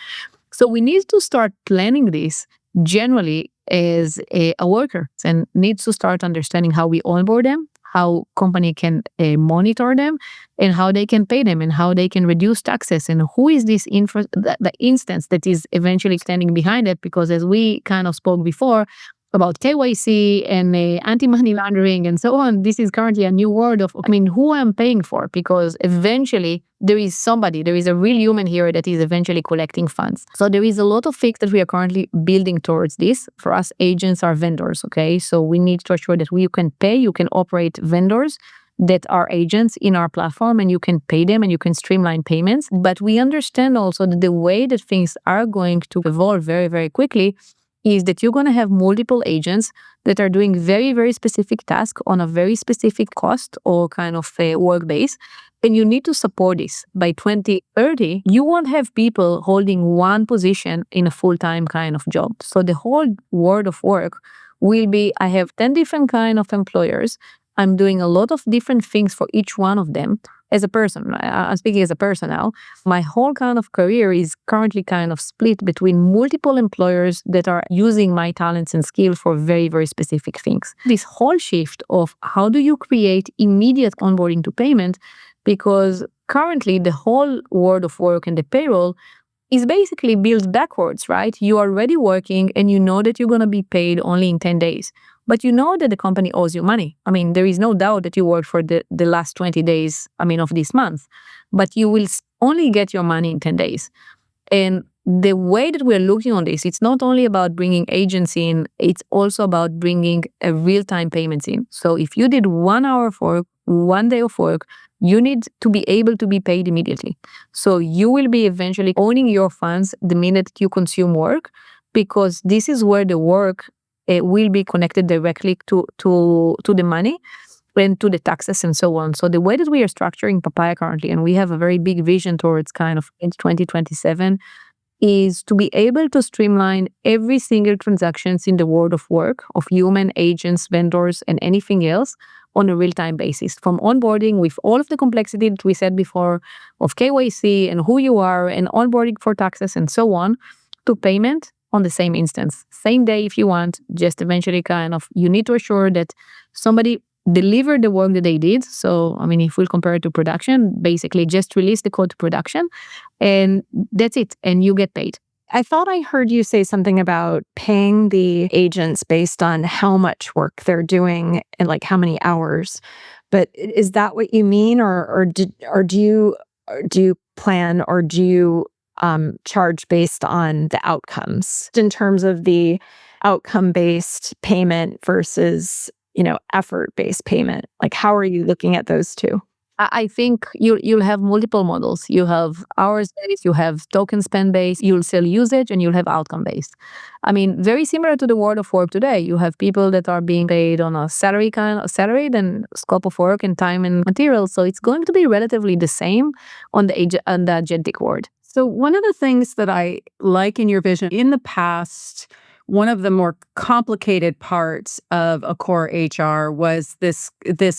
So we need to start planning this generally as a worker and needs to start understanding how we onboard them, how company can monitor them, and how they can pay them, and how they can reduce taxes, and who is this the instance that is eventually standing behind it. Because as we kind of spoke before about KYC and anti-money laundering and so on, this is currently a new word of, I mean, who I'm paying for, because eventually there is a real human here that is eventually collecting funds. So there is a lot of things that we are currently building towards this. For us, agents are vendors, okay? So we need to assure that you can operate vendors that are agents in our platform, and you can pay them and you can streamline payments. But we understand also that the way that things are going to evolve very, very quickly is that you're going to have multiple agents that are doing very, very specific tasks on a very specific cost or kind of a work base. And you need to support this. By 2030, you won't have people holding one position in a full-time kind of job. So the whole world of work will be, I have 10 different kind of employers. I'm doing a lot of different things for each one of them. As a person, I'm speaking as a person now, my whole kind of career is currently kind of split between multiple employers that are using my talents and skills for very, very specific things. This whole shift of how do you create immediate onboarding to payment, because currently the whole world of work and the payroll is basically built backwards, right? You are already working and you know that you're going to be paid only in 10 days. But you know that the company owes you money. I mean, there is no doubt that you worked for the last 20 days, of this month. But you will only get your money in 10 days. And the way that we're looking on this, it's not only about bringing agents in, it's also about bringing a real-time payments in. So if you did 1 hour of work, 1 day of work, you need to be able to be paid immediately. So you will be eventually owning your funds the minute you consume work, because this is where the work will be connected directly to the money and to the taxes and so on. So the way that we are structuring Papaya currently, and we have a very big vision towards kind of in 2027, is to be able to streamline every single transactions in the world of work, of human agents, vendors, and anything else on a real-time basis. From onboarding with all of the complexity that we said before of KYC and who you are and onboarding for taxes and so on, to payment on the same instance. Same day if you want, just eventually kind of, you need to assure that somebody delivered the work that they did. So, I mean, if we'll compare it to production, basically just release the code to production and that's it. And you get paid. I thought I heard you say something about paying the agents based on how much work they're doing and like how many hours. But is that what you mean, or do you plan, or do you charge based on the outcomes in terms of the outcome-based payment versus effort-based payment? Like, how are you looking at those two? I think you'll have multiple models. You have hours-based, you have token spend-based, you'll sell usage, and you'll have outcome-based. I mean, very similar to the world of work today. You have people that are being paid on a salary then scope of work and time and materials. So it's going to be relatively the same on the agentic world. So one of the things that I like in your vision, in the past, one of the more complicated parts of a core HR was this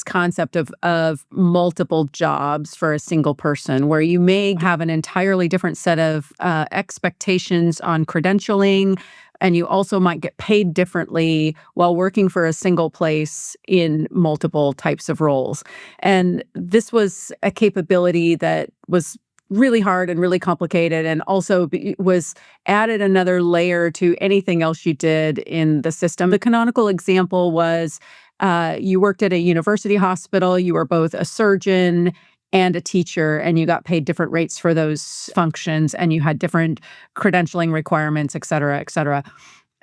concept of multiple jobs for a single person, where you may have an entirely different set of expectations on credentialing, and you also might get paid differently while working for a single place in multiple types of roles. And this was a capability that was really hard and really complicated, and also was added another layer to anything else you did in the system. The canonical example was you worked at a university hospital, you were both a surgeon and a teacher, and you got paid different rates for those functions, and you had different credentialing requirements, et cetera, et cetera.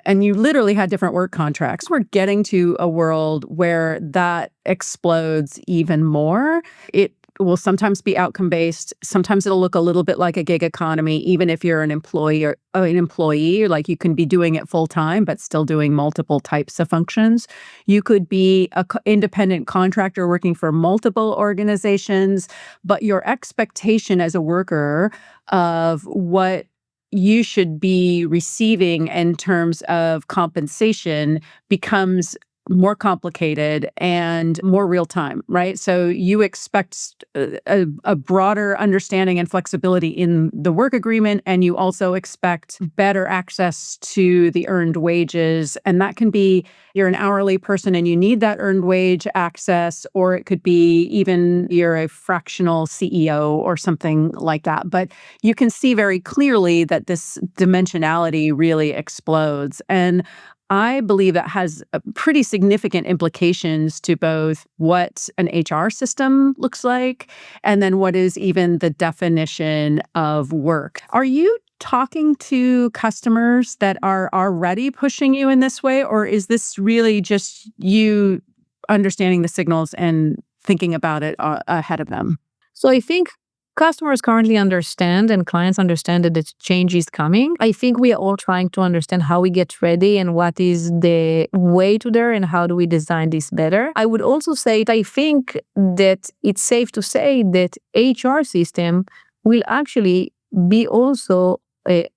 And you literally had different work contracts. We're getting to a world where that explodes even more. It will sometimes be outcome-based. Sometimes it'll look a little bit like a gig economy, even if you're an employee, like you can be doing it full-time, but still doing multiple types of functions. You could be an independent contractor working for multiple organizations, but your expectation as a worker of what you should be receiving in terms of compensation becomes more complicated and more real time, right? So you expect a broader understanding and flexibility in the work agreement, and you also expect better access to the earned wages. And that can be, you're an hourly person and you need that earned wage access, or it could be even you're a fractional CEO or something like that. But you can see very clearly that this dimensionality really explodes. And I believe that has pretty significant implications to both what an HR system looks like and then what is even the definition of work. Are you talking to customers that are already pushing you in this way, or is this really just you understanding the signals and thinking about it ahead of them? So I think customers currently understand and clients understand that the change is coming. I think we are all trying to understand how we get ready and what is the way to there and how do we design this better. I would also say that I think that it's safe to say that HR system will actually be also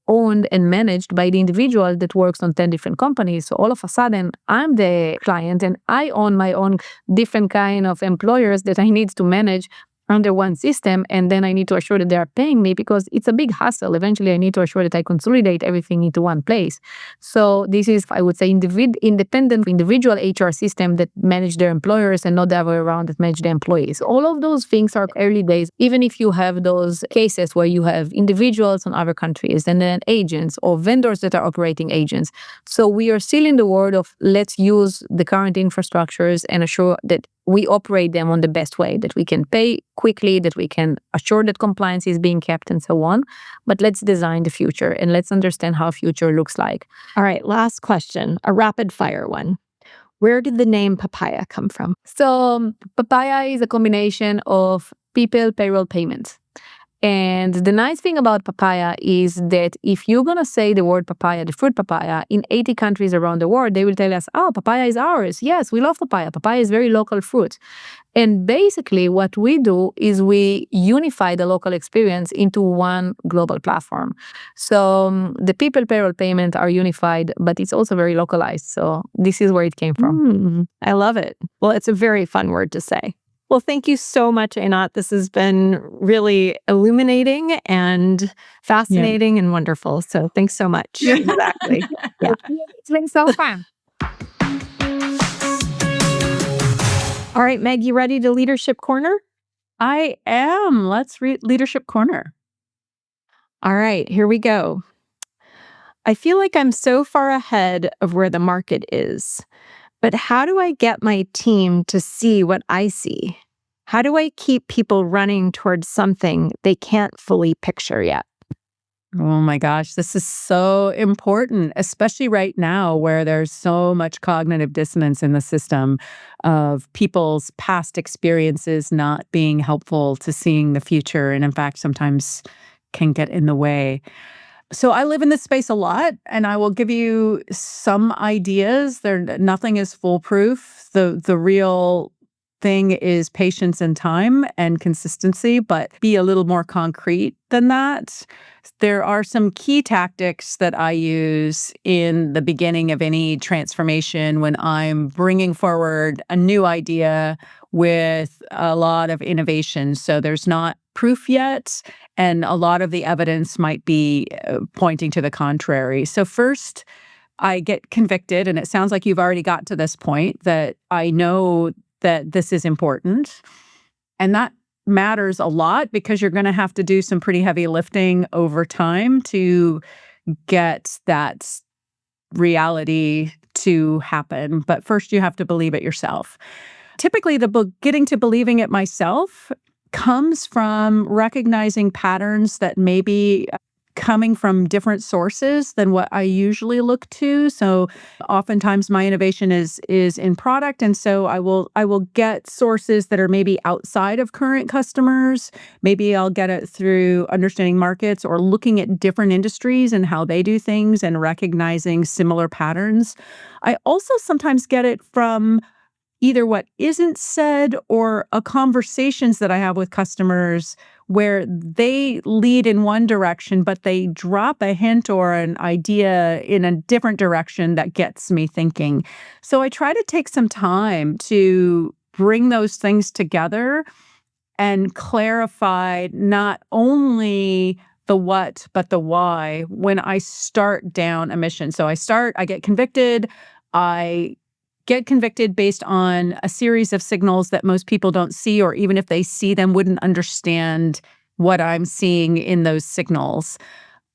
owned and managed by the individual that works on 10 different companies. So all of a sudden, I'm the client and I own my own different kind of employers that I need to manage under one system, and then I need to assure that they are paying me because it's a big hassle. Eventually, I need to assure that I consolidate everything into one place. So this is, I would say, independent individual HR system that manage their employers and not the other way around that manage the employees. All of those things are early days, even if you have those cases where you have individuals in other countries and then agents or vendors that are operating agents. So we are still in the world of let's use the current infrastructures and assure that we operate them on the best way, that we can pay quickly, that we can assure that compliance is being kept and so on. But let's design the future and let's understand how future looks like. All right, last question, a rapid fire one. Where did the name Papaya come from? So Papaya is a combination of people, payroll, payments. And the nice thing about papaya is that if you're going to say the word papaya, the fruit papaya, in 80 countries around the world, they will tell us, oh, papaya is ours. Yes, we love papaya. Papaya is very local fruit. And basically what we do is we unify the local experience into one global platform. So the people, payroll, payment are unified, but it's also very localized. So this is where it came from. I love it. Well, it's a very fun word to say. Well, thank you so much, Eynat. This has been really illuminating and fascinating and wonderful. So thanks so much. Exactly. Yeah. It's been so fun. All right, Meg, you ready to Leadership Corner? I am. Let's read Leadership Corner. All right, here we go. I feel like I'm so far ahead of where the market is. But how do I get my team to see what I see? How do I keep people running towards something they can't fully picture yet? Oh my gosh, this is so important, especially right now where there's so much cognitive dissonance in the system of people's past experiences not being helpful to seeing the future, and in fact, sometimes can get in the way. So I live in this space a lot, and I will give you some ideas. Nothing is foolproof. The real thing is patience and time and consistency, but be a little more concrete than that. There are some key tactics that I use in the beginning of any transformation when I'm bringing forward a new idea with a lot of innovation. So there's not proof yet, and a lot of the evidence might be pointing to the contrary. So first, I get convicted, and it sounds like you've already got to this point, that I know that this is important. And that matters a lot because you're going to have to do some pretty heavy lifting over time to get that reality to happen. But first, you have to believe it yourself. Typically, getting to believing it myself comes from recognizing patterns that may be coming from different sources than what I usually look to. So oftentimes my innovation is in product, and so I will get sources that are maybe outside of current customers. Maybe I'll get it through understanding markets or looking at different industries and how they do things and recognizing similar patterns. I also sometimes get it from either what isn't said or conversations that I have with customers where they lead in one direction, but they drop a hint or an idea in a different direction that gets me thinking. So I try to take some time to bring those things together and clarify not only the what, but the why when I start down a mission. So I get convicted, I get convicted based on a series of signals that most people don't see, or even if they see them, wouldn't understand what I'm seeing in those signals.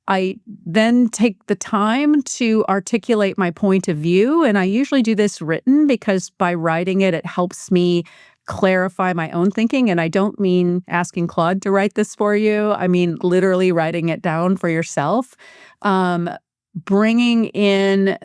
I then take the time to articulate my point of view, and I usually do this written because by writing it, it helps me clarify my own thinking. And I don't mean asking Claude to write this for you. I mean literally writing it down for yourself. Bringing in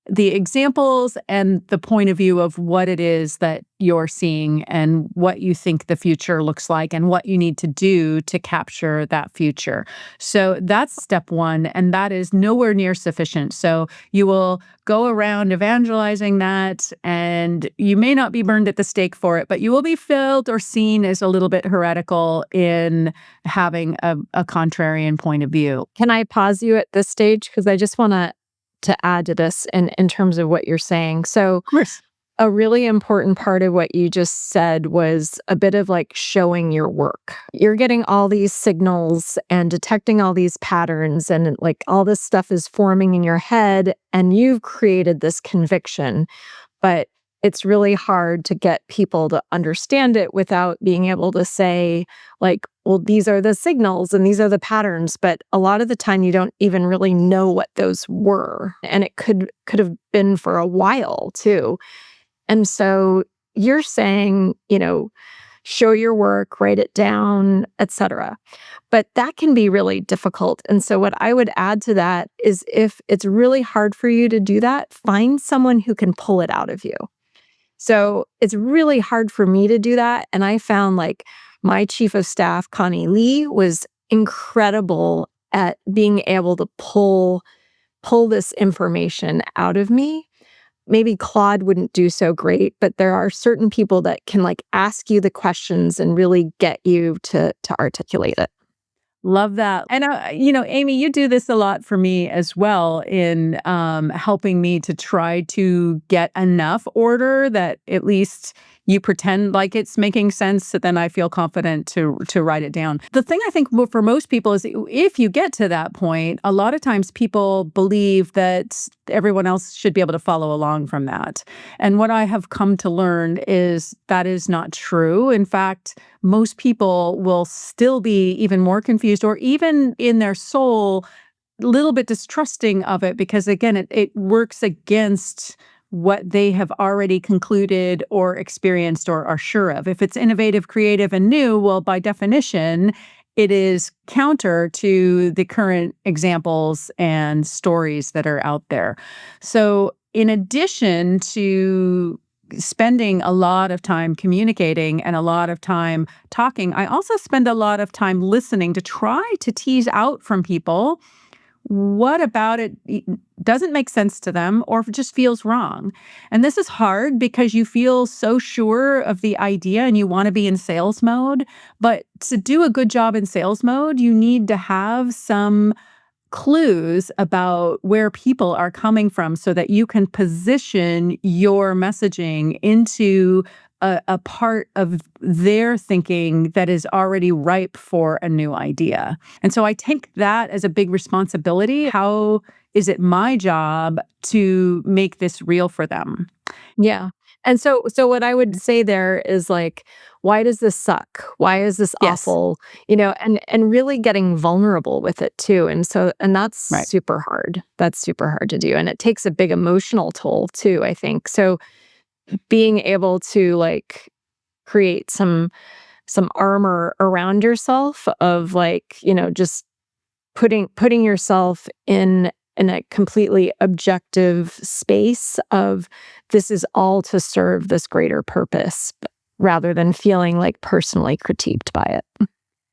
the examples and the point of view of what it is that you're seeing and what you think the future looks like and what you need to do to capture that future. So that's step one, and that is nowhere near sufficient. So you will go around evangelizing that, and you may not be burned at the stake for it, but you will be felt or seen as a little bit heretical in having a contrarian point of view. Can I pause you at this stage? Because I just want to add to this in terms of what you're saying. So of course, a really important part of what you just said was a bit of like showing your work. You're getting all these signals and detecting all these patterns, and like all this stuff is forming in your head, and you've created this conviction, but it's really hard to get people to understand it without being able to say, like, well, these are the signals and these are the patterns. But a lot of the time you don't even really know what those were. And it could have been for a while too. And so you're saying, show your work, write it down, etc. But that can be really difficult. And so what I would add to that is if it's really hard for you to do that, find someone who can pull it out of you. So it's really hard for me to do that. And I found like my chief of staff, Connie Lee, was incredible at being able to pull this information out of me. Maybe Claude wouldn't do so great, but there are certain people that can like ask you the questions and really get you to articulate it. Love that. And, Amy, you do this a lot for me as well in helping me to try to get enough order that at least you pretend like it's making sense, so then I feel confident to write it down. The thing I think for most people is if you get to that point, a lot of times people believe that everyone else should be able to follow along from that. And what I have come to learn is that is not true. In fact, most people will still be even more confused or even in their soul a little bit distrusting of it because, again, it works against what they have already concluded or experienced or are sure of. If it's innovative, creative, and new, well, by definition, it is counter to the current examples and stories that are out there. So in addition to spending a lot of time communicating and a lot of time talking, I also spend a lot of time listening to try to tease out from people what about it doesn't make sense to them or just feels wrong. And this is hard because you feel so sure of the idea and you want to be in sales mode. But to do a good job in sales mode, you need to have some clues about where people are coming from so that you can position your messaging into a part of their thinking that is already ripe for a new idea. And so I take that as a big responsibility. How is it my job to make this real for them? Yeah. And so what I would say there is like, why does this suck? Why is this Yes. awful? And really getting vulnerable with it too. And that's Right. super hard. That's super hard to do. And it takes a big emotional toll too, I think. So being able to like create some armor around yourself of like, just putting yourself in a completely objective space of this is all to serve this greater purpose rather than feeling like personally critiqued by it.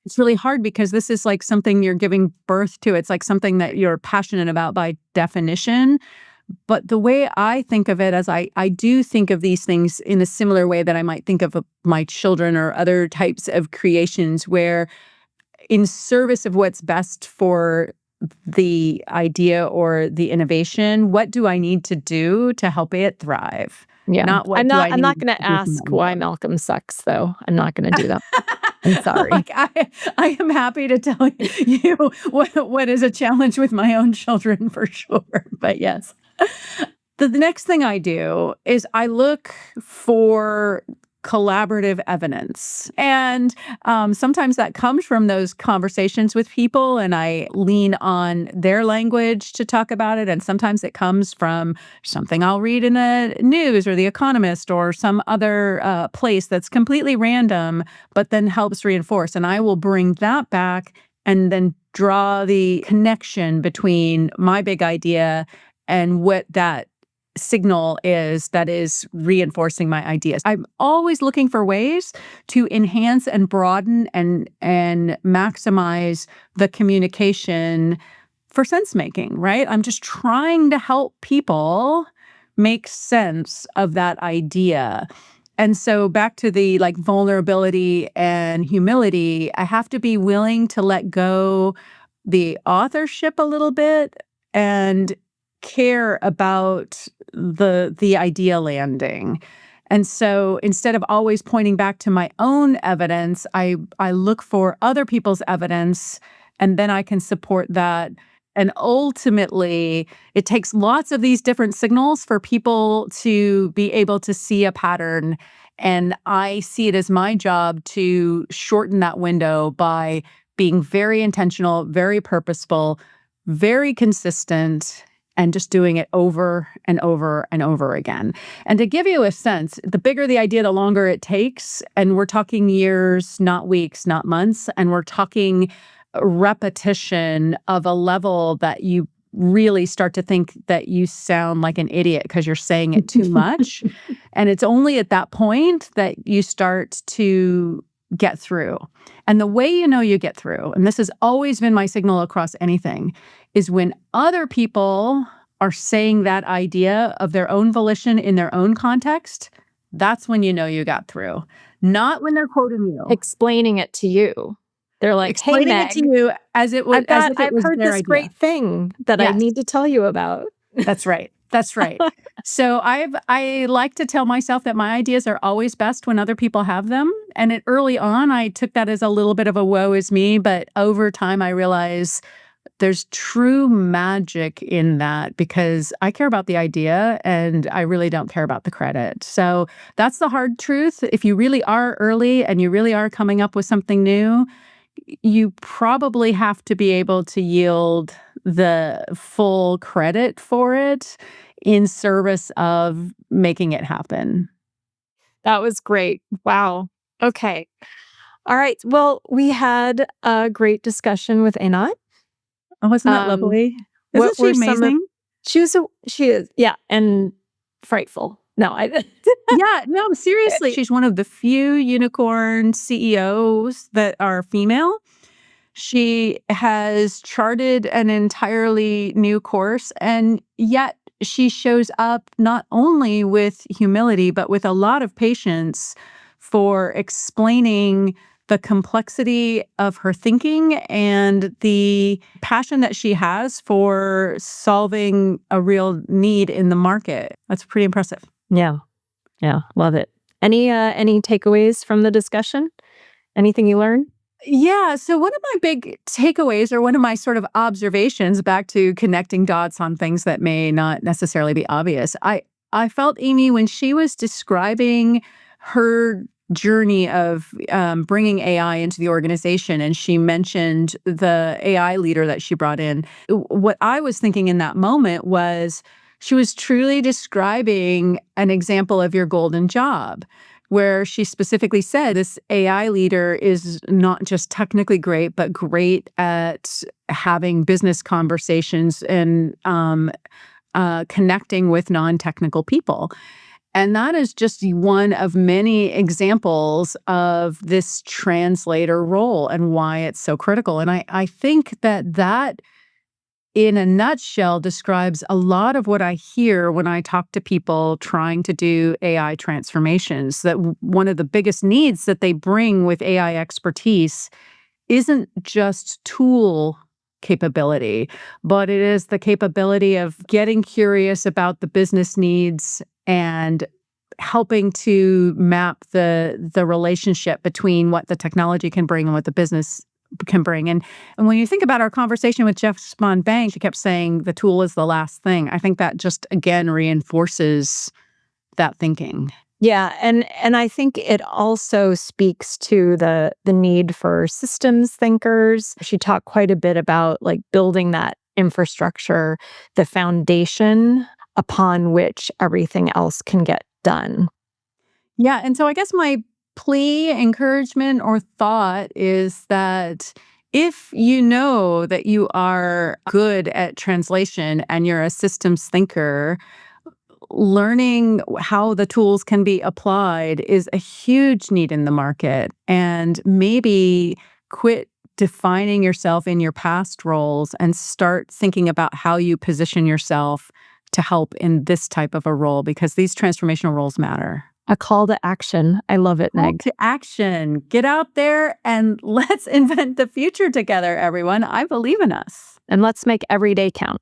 It's really hard because this is like something you're giving birth to. It's like something that you're passionate about by definition. But the way I think of it, as I do think of these things in a similar way that I might think of my children or other types of creations, where in service of what's best for the idea or the innovation, what do I need to do to help it thrive? Yeah. Not what I'm do not I need going to to do for ask my why job. Malcolm sucks though. I'm not going to do that. I'm sorry. Like I am happy to tell you what is a challenge with my own children for sure. But yes. The next thing I do is I look for collaborative evidence. And sometimes that comes from those conversations with people, and I lean on their language to talk about it. And sometimes it comes from something I'll read in a news or The Economist or some other place that's completely random, but then helps reinforce. And I will bring that back and then draw the connection between my big idea and what that signal is that is reinforcing my ideas. I'm always looking for ways to enhance and broaden and maximize the communication for sense making, right? I'm just trying to help people make sense of that idea. And so back to the like vulnerability and humility, I have to be willing to let go the authorship a little bit and care about the idea landing. And so instead of always pointing back to my own evidence, I look for other people's evidence, and then I can support that. And ultimately, it takes lots of these different signals for people to be able to see a pattern. And I see it as my job to shorten that window by being very intentional, very purposeful, very consistent, and just doing it over and over and over again. And to give you a sense, the bigger the idea, the longer it takes. And we're talking years, not weeks, not months. And we're talking repetition of a level that you really start to think that you sound like an idiot because you're saying it too much. And it's only at that point that you start to get through. And the way you know you get through, and this has always been my signal across anything, is when other people are saying that idea of their own volition in their own context, that's when you know you got through. Not when they're quoting you. Explaining it to you. They're like, Explaining hey, Meg, it to you as it was, as if it I've was heard their this idea. great thing that I Yes. need to tell you about. That's right. That's right. So I like to tell myself that my ideas are always best when other people have them. And early on, I took that as a little bit of a woe is me. But over time, I realize there's true magic in that because I care about the idea and I really don't care about the credit. So that's the hard truth. If you really are early and you really are coming up with something new, you probably have to be able to yield the full credit for it in service of making it happen. That was great. Wow. Okay. All right. Well, we had a great discussion with Eynat. Oh, isn't that lovely? What Isn't she were some of- amazing? She is. Yeah. And frightful. No, Yeah, no, seriously. She's one of the few unicorn CEOs that are female. She has charted an entirely new course, and yet she shows up not only with humility, but with a lot of patience for explaining the complexity of her thinking and the passion that she has for solving a real need in the market. That's pretty impressive. Yeah. Yeah. Love it. Any takeaways from the discussion? Anything you learned? Yeah. So one of my big takeaways or one of my sort of observations back to connecting dots on things that may not necessarily be obvious, I felt Amy, when she was describing her journey of bringing AI into the organization, and she mentioned the AI leader that she brought in, what I was thinking in that moment was she was truly describing an example of your golden job, where she specifically said this AI leader is not just technically great, but great at having business conversations and connecting with non-technical people. And that is just one of many examples of this translator role and why it's so critical. And I think that in a nutshell, describes a lot of what I hear when I talk to people trying to do AI transformations, that one of the biggest needs that they bring with AI expertise isn't just tool capability, but it is the capability of getting curious about the business needs and helping to map the relationship between what the technology can bring and what the business can bring. And when you think about our conversation with Jeff Spahn-Bank, she kept saying the tool is the last thing. I think that just, again, reinforces that thinking. Yeah, and I think it also speaks to the need for systems thinkers. She talked quite a bit about like building that infrastructure, the foundation upon which everything else can get done. Yeah, and so I guess my plea, encouragement, or thought is that if you know that you are good at translation and you're a systems thinker, learning how the tools can be applied is a huge need in the market. And maybe quit defining yourself in your past roles and start thinking about how you position yourself to help in this type of a role, because these transformational roles matter. A call to action. I love it, Meg. Call to action. Get out there and let's invent the future together, everyone. I believe in us. And let's make every day count.